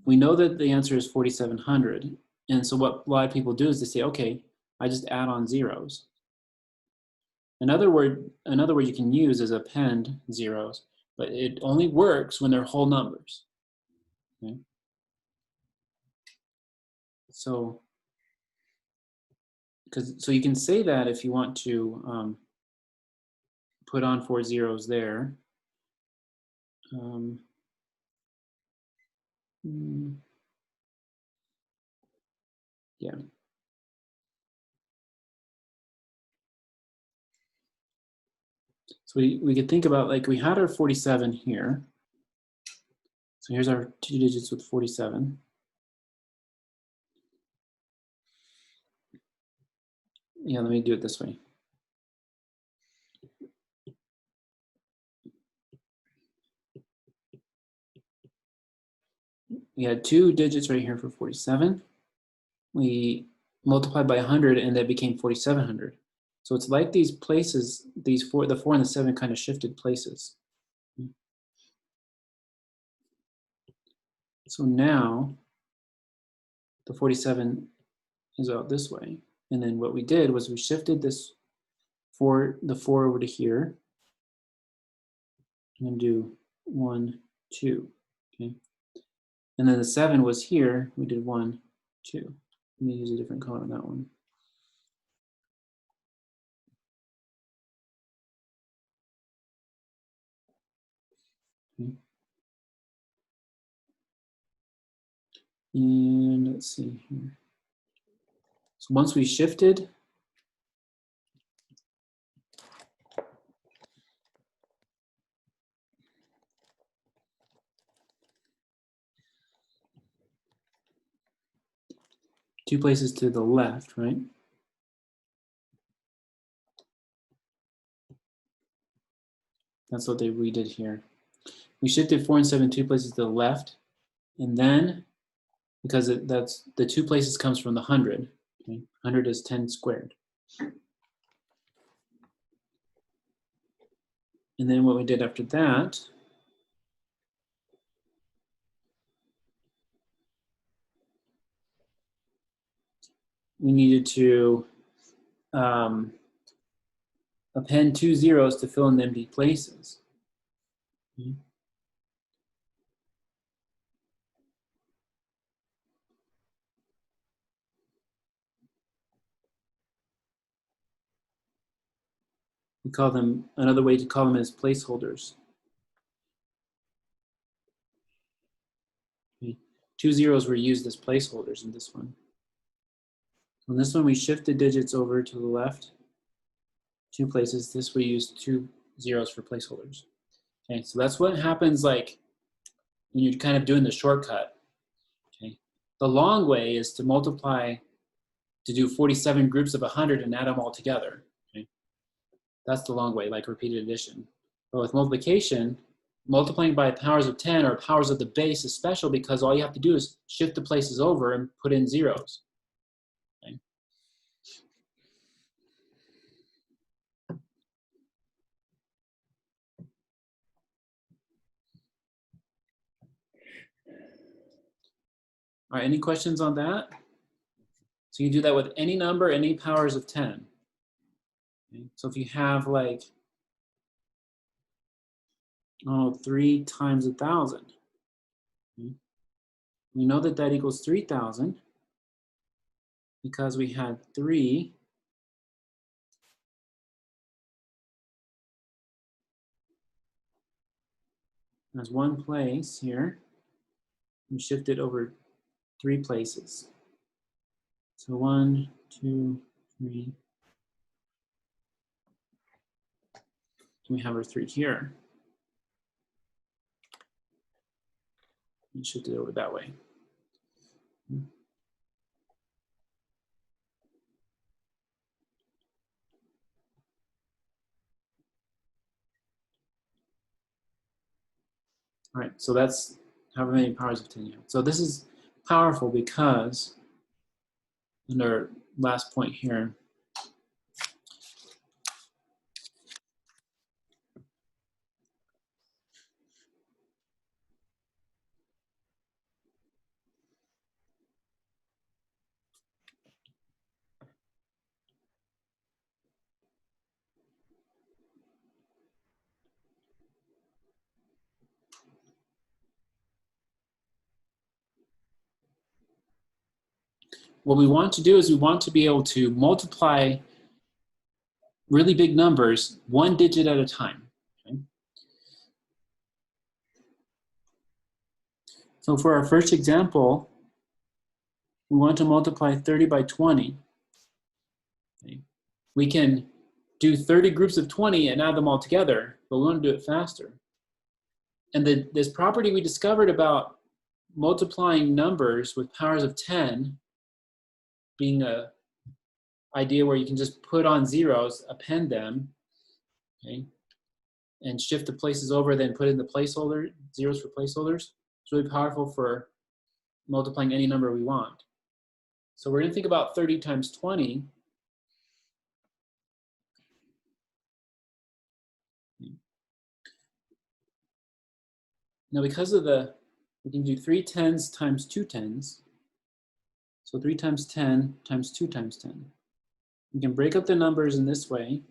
We know that the answer is 4,700. And so what a lot of people do is they say, okay, I just add on zeros. Another word you can use is append zeros, but it only works when they're whole numbers. Okay. So you can say that if you want to put on 4 zeros there. Yeah. So we could think about, like, we had our 47 here. So here's our 2 digits with 47. Yeah, let me do it this way. We had 2 digits right here for 47. we multiplied by 100 and that became 4,700. So it's like these places, the 4 and the 7 kind of shifted places. So now the 47 is out this way. And then what we did was we shifted this the 4 over to here. I'm going to do 1, 2. Okay. And then the 7 was here. We did 1, 2. Let me use a different color on that one. Okay. And let's see here. So once we shifted, two places to the left, right? That's what we did here. We shifted 4 and 7 two places to the left, and then because that's the two places comes from the 100. Okay? 100 is 10 squared. And then what we did after that, we needed to append 2 zeros to fill in the empty places. Okay. We call them, another way to call them is placeholders. Okay. 2 zeros were used as placeholders in this one. On this one, we shifted digits over to the left, 2 places. This we used 2 zeros for placeholders. Okay, so that's what happens like when you're kind of doing the shortcut. Okay, the long way is to multiply, to do 47 groups of 100 and add them all together. Okay, that's the long way, like repeated addition. But with multiplication, multiplying by powers of 10 or powers of the base is special because all you have to do is shift the places over and put in zeros. Okay. All right, any questions on that? So you do that with any number, any powers of 10. Okay. So if you have like, 3 times 1,000. Okay. We know that that equals 3,000 because we had 3 as one place here. We shift it over 3 places. So 1, 2, 3. We have our 3 here. And shift it over that way. All right, so that's however many powers of 10 you have. So this is powerful because, in our last point here, what we want to do is we want to be able to multiply really big numbers one digit at a time. Okay? So for our first example, we want to multiply 30 by 20. Okay? We can do 30 groups of 20 and add them all together, but we want to do it faster. And this property we discovered about multiplying numbers with powers of 10 being a idea where you can just put on zeros, append them, okay, and shift the places over, then put in the placeholder, zeros for placeholders. It's really powerful for multiplying any number we want. So we're gonna think about 30 times 20. Now because of we can do 3 tens times 2 tens. So 3 times 10 times 2 times 10. We can break up the numbers in this way.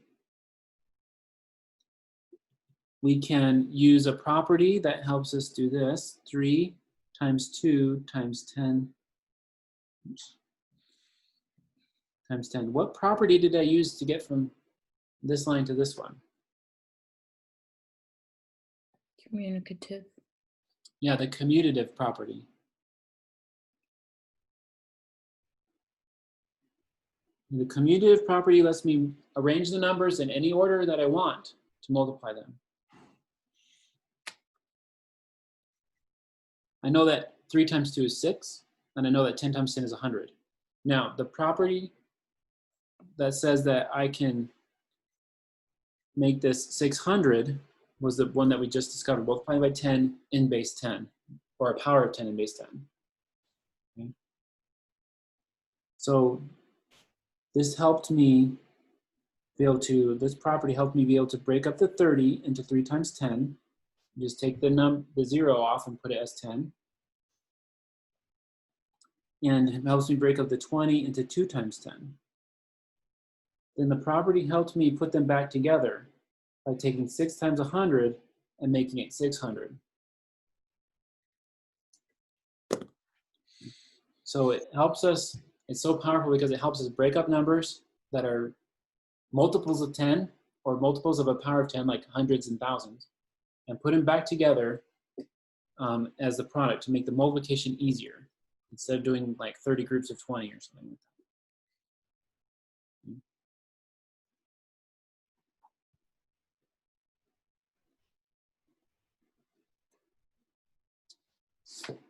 We can use a property that helps us do this. 3 times 2 times 10 times 10. What property did I use to get from this line to this one? Communicative. Yeah, the commutative property. The commutative property lets me arrange the numbers in any order that I want to multiply them. I know that 3 times 2 is 6, and I know that 10 times 10 is 100. Now, the property that says that I can make this 600 was the one that we just discovered, multiplying by 10 in base 10, or a power of 10 in base 10. Okay. So this helped me be able to, this property helped me be able to break up the 30 into 3 times 10. Just take the 0 off and put it as 10. And it helps me break up the 20 into 2 times 10. Then the property helped me put them back together by taking 6 times 100 and making it 600. So it helps us, it's so powerful because it helps us break up numbers that are multiples of 10 or multiples of a power of 10, like hundreds and thousands, and put them back together as the product to make the multiplication easier instead of doing like 30 groups of 20 or something like that.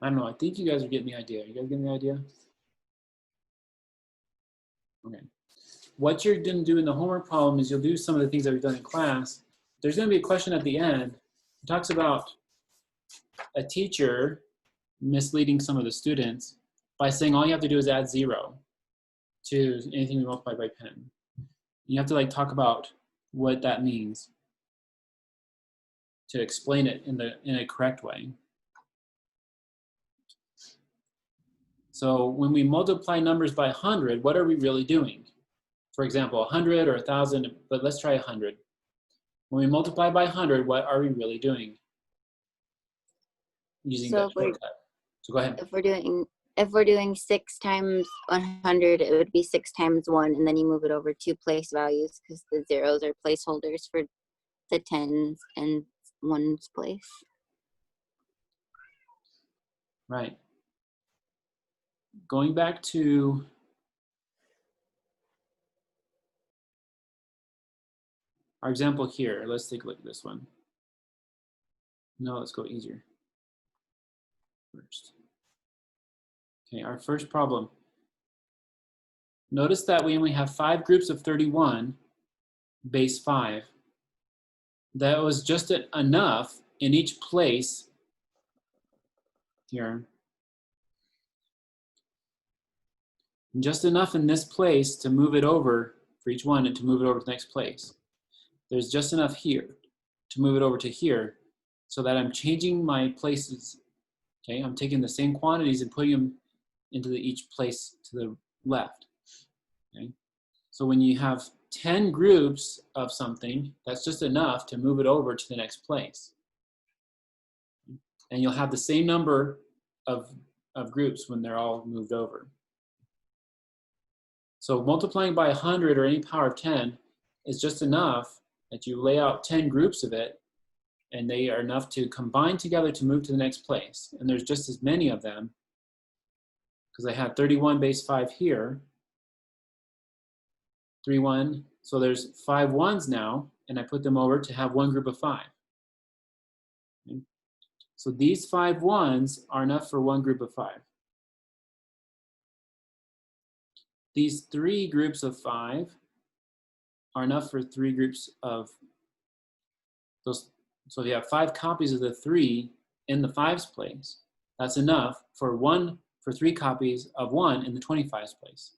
I don't know, I think you guys are getting the idea. You guys getting the idea? Okay. What you're gonna do in the homework problem is you'll do some of the things that we've done in class. There's gonna be a question at the end. It talks about a teacher misleading some of the students by saying all you have to do is add 0 to anything we multiply by 10. You have to like talk about what that means to explain it in a correct way. So when we multiply numbers by 100, what are we really doing? For example, 100 or 1,000, but let's try 100. When we multiply by 100, what are we really doing? Using the shortcut. So go ahead. If we're doing 6 times 100, it would be 6 times 1, and then you move it over 2 place values because the zeros are placeholders for the tens and ones place. Right. Going back to our example here, let's take a look at this one. No, let's go easier first. Okay, our first problem. Notice that we only have 5 groups of 31, base 5. That was just enough in each place here. Just enough in this place to move it over for each one and to move it over to the next place. There's just enough here to move it over to here so that I'm changing my places. Okay, I'm taking the same quantities and putting them into each place to the left. Okay, so when you have 10 groups of something, that's just enough to move it over to the next place. And you'll have the same number of groups when they're all moved over. So multiplying by 100 or any power of 10 is just enough that you lay out 10 groups of it, and they are enough to combine together to move to the next place. And there's just as many of them, because I had 31 base 5 here, 3, 1, so there's 5 ones now, and I put them over to have one group of 5. Okay. So these 5 ones are enough for one group of 5. These 3 groups of 5 are enough for 3 groups of those. So if you have 5 copies of the 3 in the 5's place, that's enough for one for 3 copies of 1 in the 25s place.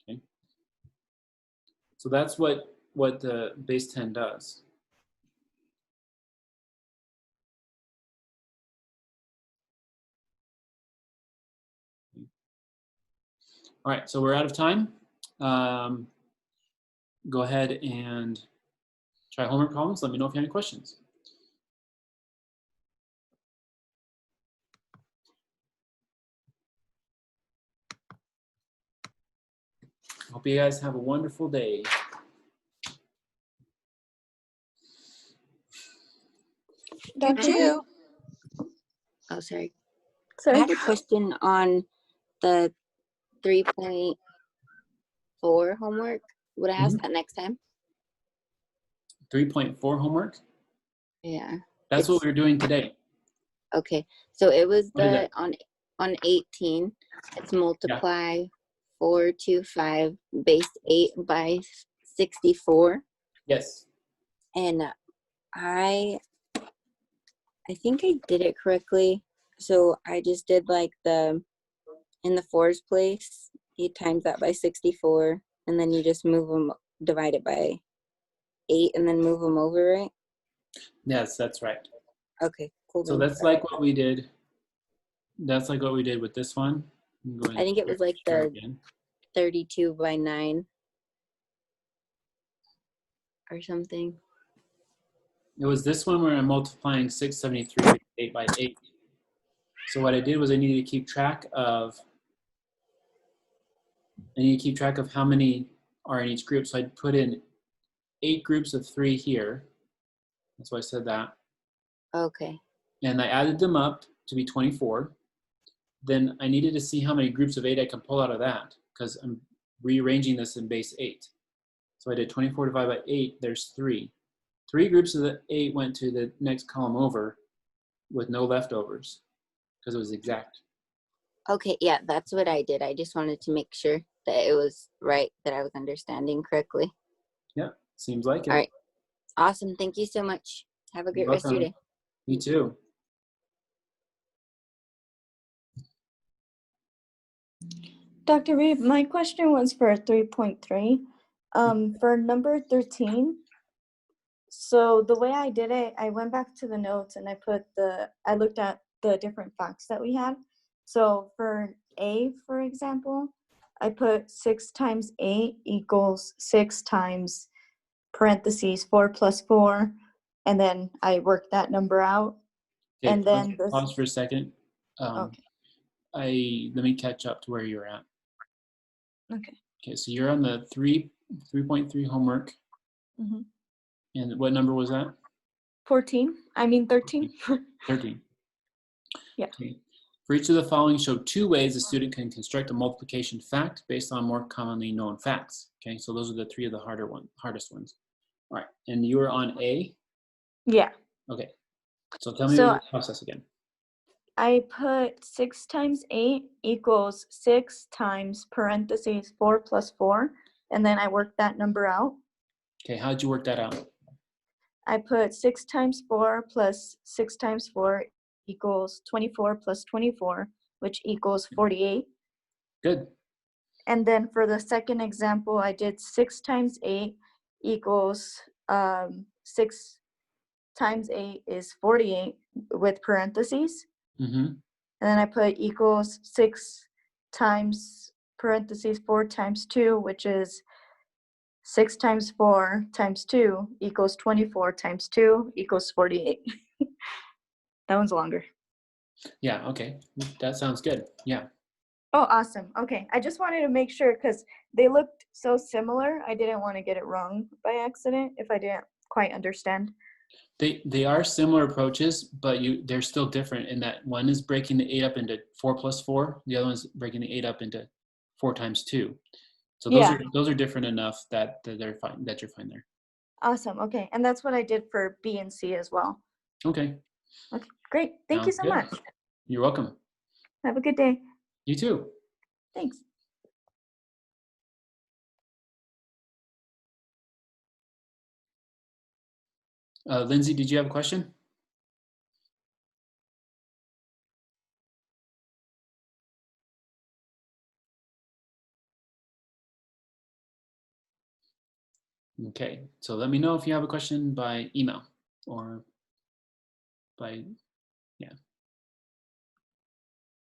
Okay. So that's what the base 10 does. All right, so we're out of time. Go ahead and try homework problems. Let me know if you have any questions. Hope you guys have a wonderful day. I Dr. had V? a- Oh, sorry. I Sorry. had a question on the 3.4 homework. Would I ask that next time? 3.4 homework. Yeah. That's what It's we were doing today. okay. So it was What is the that? on 18. It's Yeah. multiply 425 base 8 by 64. Yes. And I think I did it correctly. So I just did like in the fours place, you times that by 64, and then you just move them, divide it by 8, and then move them over, right? Yes, that's right. Okay, cool. So that's like what we did. That's like what we did with this one. I'm going I think it was like share the again. 32 by 9 or something. It was this one where I'm multiplying 673 8 by 8. So what I did was I needed to keep track of how many are in each group. So I'd put in 8 groups of 3 here. That's why I said that. Okay. And I added them up to be 24. Then I needed to see how many groups of 8 I can pull out of that because I'm rearranging this in base 8. So I did 24 divided by 8, there's 3. 3 groups of the 8 went to the next column over with no leftovers because it was exact. Okay, yeah, that's what I did. I just wanted to make sure that it was right, that I was understanding correctly. Yeah, seems like it. All right. Awesome. Thank you so much. Have a You're great rest of your welcome. day. You too. Dr. Reed, my question was for 3.3. For number 13, so the way I did it, I went back to the notes and I looked at the different facts that we had. So for A, for example, I put 6 times 8 equals 6 times parentheses 4 plus 4, and then I worked that number out. Okay, And then pause for a second. Okay. Let me catch up to where you're at. Okay. Okay, so you're on the 3.3 homework. Mm-hmm. And what number was that? 13. 13. Yeah. Okay. For each of the following, show 2 ways a student can construct a multiplication fact based on more commonly known facts. Okay, so those are the 3 of the hardest ones. All right, and you were on A? Yeah. Okay, so tell me So the process again. I put 6 times 8 equals 6 times parentheses 4 plus 4, and then I worked that number out. Okay, how did you work that out? I put 6 times 4 plus 6 times 4 equals 24 plus 24, which equals 48. Good. And then for the second example, I did 6 times 8 equals 6 times 8 is 48 with parentheses. Mm-hmm. And then I put equals 6 times parentheses 4 times 2, which is 6 times 4 times 2 equals 24 times 2 equals 48. That one's longer. Yeah, okay. That sounds good. Yeah. Oh, awesome. Okay. I just wanted to make sure because they looked so similar. I didn't want to get it wrong by accident if I didn't quite understand. They are similar approaches, but they're still different in that one is breaking the 8 up into 4 plus 4. The other one's breaking the 8 up into 4 times 2. So those are different enough that they're fine. That you're fine there. Awesome. Okay. And that's what I did for B and C as well. Okay. Okay. Great. Thank you Sounds so good. much. You're welcome. Have a good day. You too. Thanks. Lindsay, did you have a question? Okay, so let me know if you have a question by email or by, yeah.